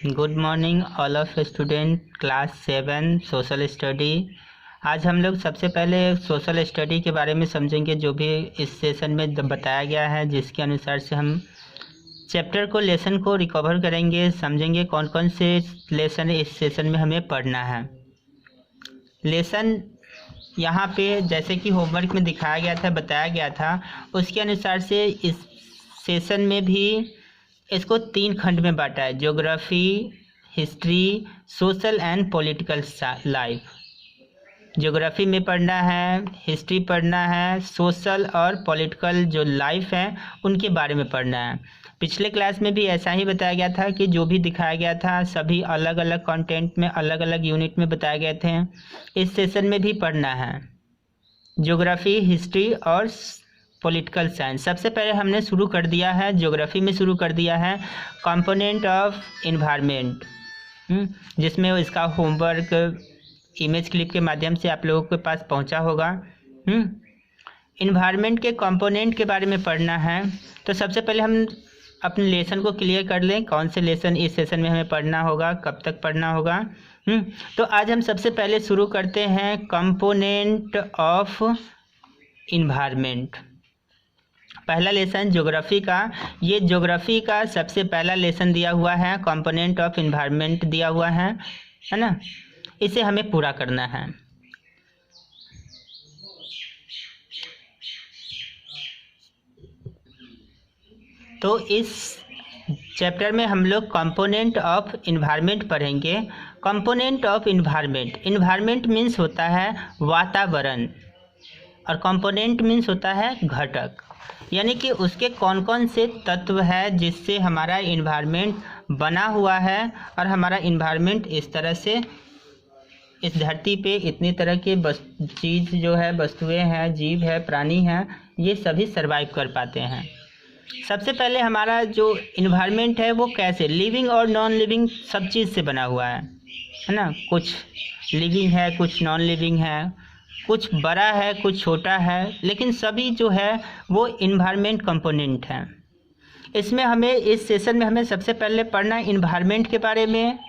Good morning all of student class 7 social study. आज हम लोग सबसे पहले सोशल स्टडी के बारे में समझेंगे, जो भी इस सेशन में बताया गया है, जिसके अनुसार से हम चैप्टर को लेसन को रिकवर करेंगे, समझेंगे कौन कौन से लेसन इस सेशन में हमें पढ़ना है। लेसन यहाँ पे जैसे कि होमवर्क में दिखाया गया था, बताया गया था, उसके अनुसार से इस सेशन में भी इसको 3 खंड में बांटा है: geography, history, social and political life. Geography में पढ़ना है, हिस्ट्री पढ़ना है, सोशल और पॉलिटिकल जो लाइफ है उनके बारे में पढ़ना है। पिछले क्लास में भी ऐसा ही बताया गया था कि जो भी दिखाया गया था सभी अलग अलग कंटेंट में, अलग अलग यूनिट में बताए गए थे। इस सेशन में भी पढ़ना है ज्योग्राफी, हिस्ट्री और पॉलिटिकल साइंस। सबसे पहले हमने शुरू कर दिया है, ज्योग्राफी में शुरू कर दिया है कंपोनेंट ऑफ इन्वायरमेंट, जिसमें इसका होमवर्क इमेज क्लिप के माध्यम से आप लोगों के पास पहुंचा होगा। इन्वायरमेंट के कंपोनेंट के बारे में पढ़ना है। तो सबसे पहले हम अपने लेसन को क्लियर कर लें, कौन से लेसन इस सेशन में हमें पढ़ना होगा, कब तक पढ़ना होगा। तो आज हम सबसे पहले शुरू करते हैं कंपोनेंट ऑफ इन्वायरमेंट। पहला लेसन ज्योग्राफी का, ये ज्योग्राफी का सबसे पहला लेसन दिया हुआ है, कंपोनेंट ऑफ इन्वायरमेंट दिया हुआ है ना। इसे हमें पूरा करना है। तो इस चैप्टर में हम लोग कंपोनेंट ऑफ इन्वायरमेंट पढ़ेंगे। Component of environment, environment means होता है वातावरण और कंपोनेंट मीन्स होता है घटक, यानी कि उसके कौन कौन से तत्व है जिससे हमारा इन्वायरमेंट बना हुआ है और हमारा इन्वायरमेंट इस तरह से इस धरती पे इतनी तरह के चीज़ जो है, वस्तुएं हैं, जीव है, प्राणी हैं, ये सभी सरवाइव कर पाते हैं। सबसे पहले हमारा जो इन्वायरमेंट है वो कैसे, लिविंग और नॉन लिविंग सब चीज़ से बना हुआ है ना। कुछ लिविंग है, कुछ नॉन लिविंग है, कुछ बड़ा है, कुछ छोटा है, लेकिन सभी जो है वो इन्वायरमेंट कंपोनेंट हैं। इसमें हमें इस सेशन में हमें सबसे पहले पढ़ना है इन्वायरमेंट के बारे में,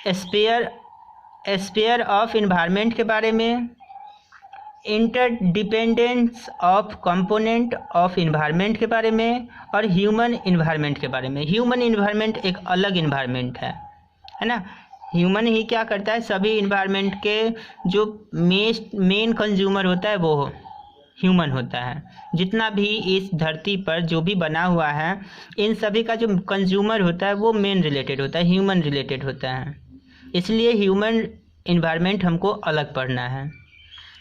स्पेयर ऑफ इन्वायरमेंट के बारे में, interdependence of component of environment के बारे में, और ह्यूमन इन्वायरमेंट के बारे में। ह्यूमन इन्वायरमेंट एक अलग इन्वायरमेंट है ना। ह्यूमन ही क्या करता है, सभी इन्वायरमेंट के जो मेन कंज्यूमर होता है वो ह्यूमन होता है। जितना भी इस धरती पर जो भी बना हुआ है, इन सभी का जो कंज्यूमर होता है वो मेन रिलेटेड होता है, ह्यूमन रिलेटेड होता है। इसलिए ह्यूमन इन्वायरमेंट हमको अलग पढ़ना है।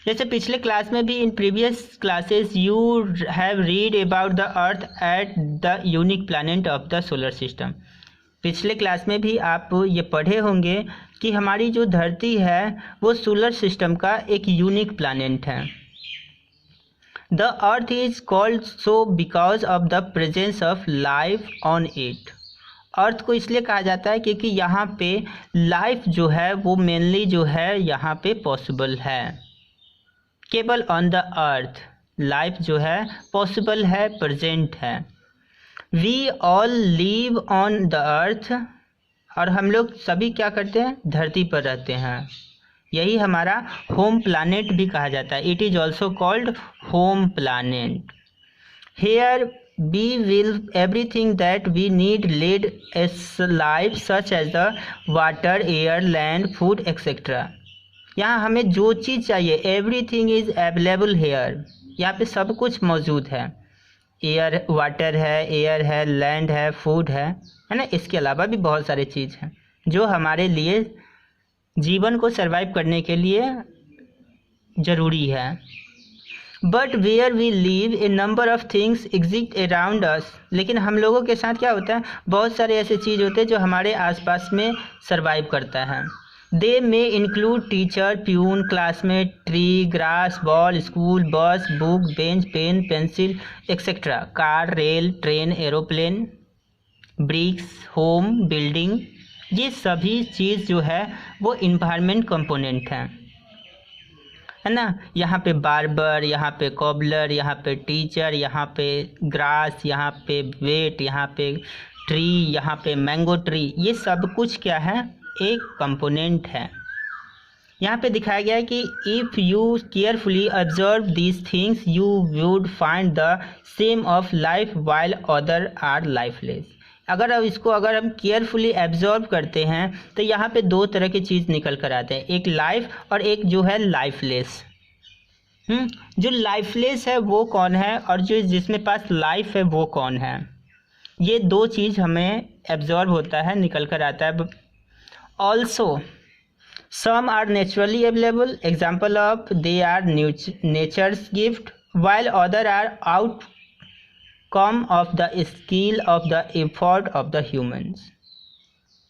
जैसे पिछले क्लास में भी, in previous classes you have read about the earth at the unique planet of the solar system. पिछले क्लास में भी आप ये पढ़े होंगे कि हमारी जो धरती है वो सोलर सिस्टम का एक यूनिक प्लैनेट है। The earth is called so because of the presence of life on it. Earth को इसलिए कहा जाता है क्योंकि यहाँ पे लाइफ जो है वो मेनली जो है यहाँ पे पॉसिबल है। केवल ऑन द अर्थ लाइफ जो है पॉसिबल है, प्रेजेंट है। We all live on the earth, और हम लोग सभी क्या करते हैं, धरती पर रहते हैं। यही हमारा होम प्लैनेट भी कहा जाता है। It is also called home planet. Here we will everything that we need lead as life such as the water, air, land, food etc. यहाँ हमें जो चीज़ चाहिए, everything is available here, यहाँ पे सब कुछ मौजूद है। एयर, वाटर है, एयर है, लैंड है, फूड है ना। इसके अलावा भी बहुत सारी चीज़ हैं जो हमारे लिए जीवन को सर्वाइव करने के लिए ज़रूरी है। But where we live a number of things exist around us. लेकिन हम लोगों के साथ क्या होता है, बहुत सारे ऐसे चीज़ होते हैं जो हमारे आसपास में सरवाइव करता है। They may include teacher, peon, classmate, tree, grass, ball, school, bus, book, bench, pen, pencil etcetera, car, rail, train, aeroplane, bricks, home, building. ये सभी चीज़ जो है वो इन्वायरमेंट कंपोनेंट है ना। यहाँ पे बार्बर, यहाँ पे कॉबलर, यहाँ पे टीचर, यहाँ पे ग्रास, यहाँ पे वेट, यहाँ पे ट्री, यहाँ पे मैंगो ट्री, ये सब कुछ क्या है, एक कंपोनेंट है। यहाँ पे दिखाया गया है कि if you carefully observe these things you would find the same of life while other are lifeless. अगर हम केयरफुली एब्जॉर्व करते हैं तो यहाँ पे दो तरह की चीज़ निकल कर आते हैं, एक लाइफ और एक जो है लाइफलेस। जो लाइफलेस है वो कौन है और जो जिसमें पास लाइफ है वो कौन है, ये दो चीज़ हमें एब्जॉर्व होता है, निकल कर आता है। Also some are naturally available, example of they are nature's gift, while other are outcome of the skill of the effort of the humans।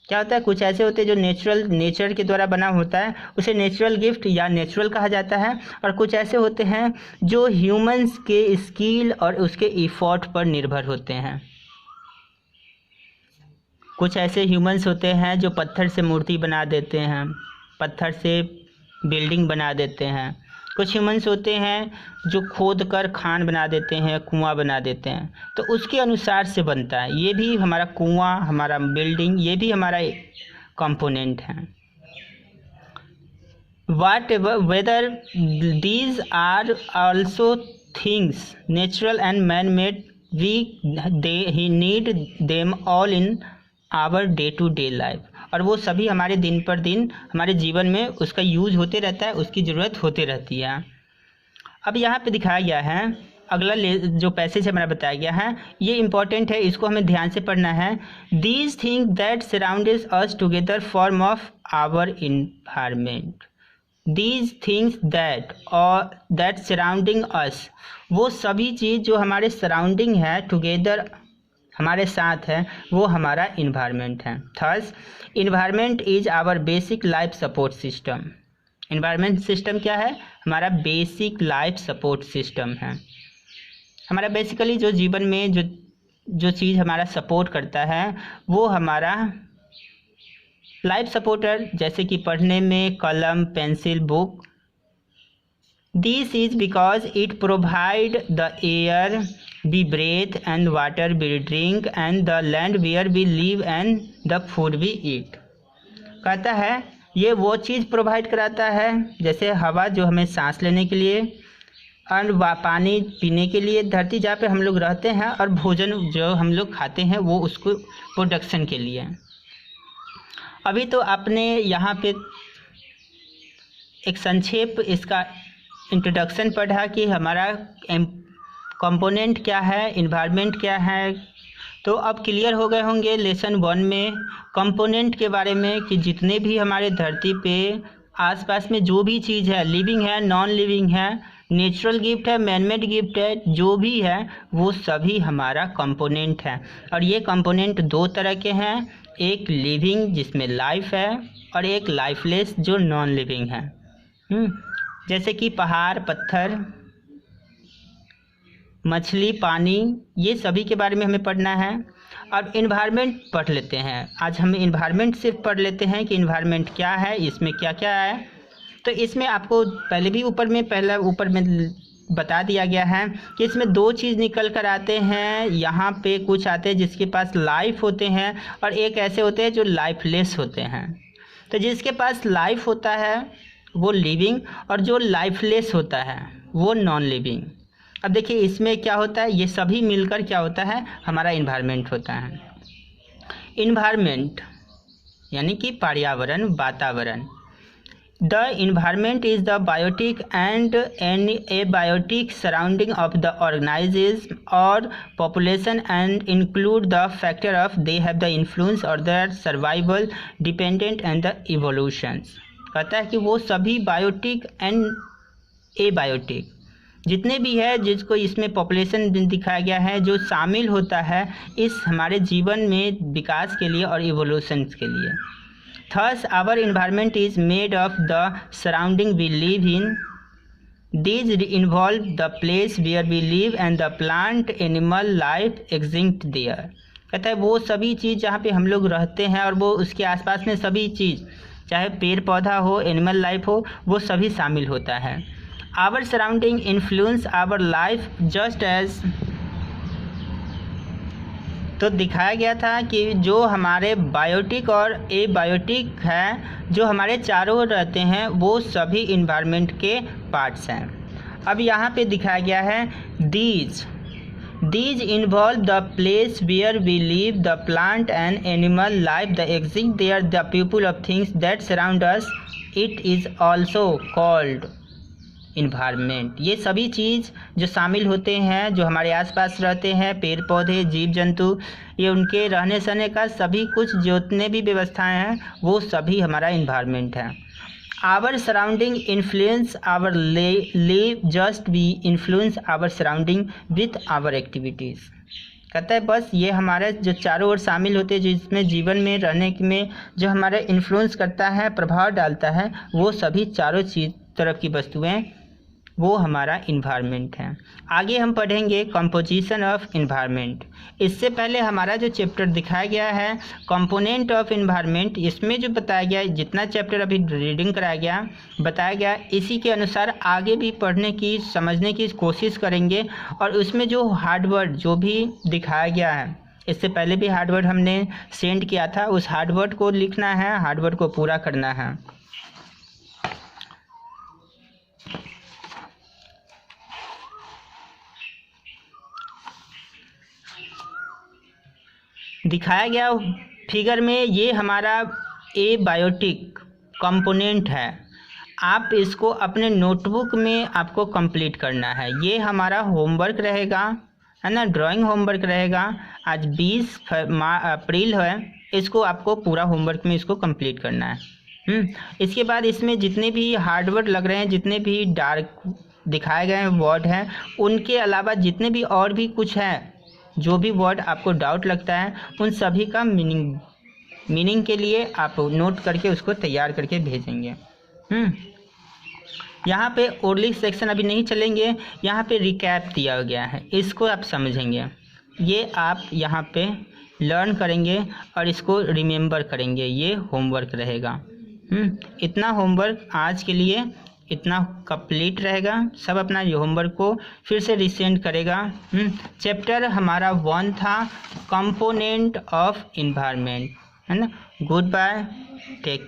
क्या होता है, कुछ ऐसे होते हैं जो नेचर के द्वारा बना होता है, उसे नेचुरल गिफ्ट या नेचुरल कहा जाता है, और कुछ ऐसे होते हैं जो ह्यूमंस के स्किल और उसके इफोर्ट पर निर्भर होते हैं। कुछ ऐसे ह्यूमंस होते हैं जो पत्थर से मूर्ति बना देते हैं, पत्थर से बिल्डिंग बना देते हैं। कुछ ह्यूमंस होते हैं जो खोद कर खान बना देते हैं, कुआं बना देते हैं, तो उसके अनुसार से बनता है। ये भी हमारा कुआं, हमारा बिल्डिंग, ये भी हमारा कंपोनेंट है। whatever whether these are also things natural and man-made, he need them all in our day to day life। और वो सभी हमारे दिन पर दिन हमारे जीवन में उसका यूज होते रहता है, उसकी ज़रूरत होते रहती है। अब यहाँ पे दिखाया गया है, अगला जो पैसेज हमारा बताया गया है ये इम्पॉर्टेंट है, इसको हमें ध्यान से पढ़ना है। These things that surrounds us together form of our environment. These things that surrounding us, वो सभी चीज़ जो हमारे सराउंडिंग है, टुगेदर हमारे साथ है, वो हमारा इन्वायरमेंट है। Thus environment is our basic life support system. Environment system क्या है, हमारा बेसिक लाइफ सपोर्ट सिस्टम है। हमारा बेसिकली जो जीवन में जो चीज़ हमारा सपोर्ट करता है वो हमारा लाइफ सपोर्टर, जैसे कि पढ़ने में कलम, pencil, book. This is because it provide the air we breathe and water we drink and the land where we live and the food we eat। कहता है ये वो चीज़ प्रोवाइड कराता है, जैसे हवा जो हमें सांस लेने के लिए, और पानी पीने के लिए, धरती जहाँ पे हम लोग रहते हैं, और भोजन जो हम लोग खाते हैं वो उसको प्रोडक्शन के लिए। अभी तो आपने यहाँ पे एक संक्षेप इसका इंट्रोडक्शन पढ़ा कि हमारा कंपोनेंट क्या है, इन्वायरमेंट क्या है। तो अब क्लियर हो गए होंगे लेसन 1 में कंपोनेंट के बारे में कि जितने भी हमारे धरती पे आसपास में जो भी चीज़ है, लिविंग है, नॉन लिविंग है, नेचुरल गिफ्ट है, मैनमेड गिफ्ट है, जो भी है वो सभी हमारा कंपोनेंट है। और ये कंपोनेंट दो तरह के हैं, एक लिविंग जिसमें लाइफ है और एक लाइफलेस जो नॉन लिविंग है। जैसे कि पहाड़, पत्थर, मछली, पानी, ये सभी के बारे में हमें पढ़ना है। अब इन्वायरमेंट पढ़ लेते हैं। आज हम इन्वायरमेंट सिर्फ पढ़ लेते हैं कि इन्वायरमेंट क्या है, इसमें क्या क्या है। तो इसमें आपको पहले भी ऊपर में बता दिया गया है कि इसमें दो चीज़ निकल कर आते हैं। यहाँ पे कुछ आते हैं जिसके पास लाइफ होते हैं और एक ऐसे होते हैं जो लाइफलेस होते हैं। तो जिसके पास लाइफ होता है वो लिविंग और जो लाइफलेस होता है वो नॉन लिविंग। अब देखिए इसमें क्या होता है, ये सभी मिलकर क्या होता है, हमारा इन्वायरमेंट होता है। इन्वायरमेंट यानी कि पर्यावरण, वातावरण। The environment is the biotic and an abiotic surrounding of the organisation और population and include the factor of they have the influence और their survival dependent and the evolutions. कहता है कि वो सभी बायोटिक एंड एबायोटिक जितने भी है, जिसको इसमें पॉपुलेशन दिखाया गया है, जो शामिल होता है इस हमारे जीवन में विकास के लिए और इवोल्यूशन के लिए। Thus our environment is made of the surrounding we live in. These involve the place where we live and the plant animal life exist there. कहता है वो सभी चीज़ जहाँ पे हम लोग रहते हैं और वो उसके आसपास में सभी चीज़, चाहे पेड़ पौधा हो, एनिमल लाइफ हो, वो सभी शामिल होता है। Our surrounding influence our life just as। तो दिखाया गया था कि जो हमारे बायोटिक और एबायोटिक है, जो हमारे चारों ओर रहते हैं, वो सभी इन्वायरमेंट के पार्ट्स हैं। अब यहाँ पे दिखाया गया है These involve the place where we live, the plant and animal life that exist there, the people of things that surround us. It is also called environment. ये सभी चीज़ जो शामिल होते हैं, जो हमारे आसपास रहते हैं, पेड़ पौधे, जीव जंतु, ये उनके रहने सहने का सभी कुछ जितने भी व्यवस्थाएं हैं, वो सभी हमारा इन्वायरमेंट है। Our surrounding influence our life, just we influence our surrounding with our activities. कहता है बस ये हमारे जो चारों ओर शामिल होते हैं, जिसमें जीवन में रहने में जो हमारे इन्फ्लुएंस करता है, प्रभाव डालता है, वो सभी चारों तरफ की वस्तुएं, वो हमारा इन्वायरमेंट है। आगे हम पढ़ेंगे कंपोजिशन ऑफ इन्वायरमेंट। इससे पहले हमारा जो चैप्टर दिखाया गया है कंपोनेंट ऑफ इन्वायरमेंट, इसमें जो बताया गया, जितना चैप्टर अभी रीडिंग कराया गया, बताया गया, इसी के अनुसार आगे भी पढ़ने की, समझने की कोशिश करेंगे। और उसमें जो हार्डवर्ड जो भी दिखाया गया है, इससे पहले भी हार्डवर्ड हमने सेंड किया था, उस हार्डवर्ड को लिखना है, हार्डवर्ड को पूरा करना है। दिखाया गया फिगर में ये हमारा एबायोटिक कंपोनेंट है। आप इसको अपने नोटबुक में आपको कंप्लीट करना है। ये हमारा होमवर्क रहेगा, है ना, ड्राइंग होमवर्क रहेगा। आज 20 अप्रैल है, इसको आपको पूरा होमवर्क में इसको कंप्लीट करना है। इसके बाद इसमें जितने भी हार्डवर्ड लग रहे हैं, जितने भी डार्क दिखाए गए वर्ड हैं, उनके अलावा जितने भी और भी कुछ है, जो भी वर्ड आपको डाउट लगता है, उन सभी का मीनिंग के लिए आप नोट करके उसको तैयार करके भेजेंगे। यहाँ पे ओरली सेक्शन अभी नहीं चलेंगे, यहाँ पे रिकैप दिया गया है, इसको आप समझेंगे। ये आप यहाँ पे लर्न करेंगे और इसको रिमेंबर करेंगे, ये होमवर्क रहेगा। इतना होमवर्क आज के लिए इतना कंप्लीट रहेगा। सब अपना ये होमवर्क को फिर से रिसेंड करेगा। चैप्टर हमारा 1 था कंपोनेंट ऑफ इन्वायरमेंट, है ना। Good bye, take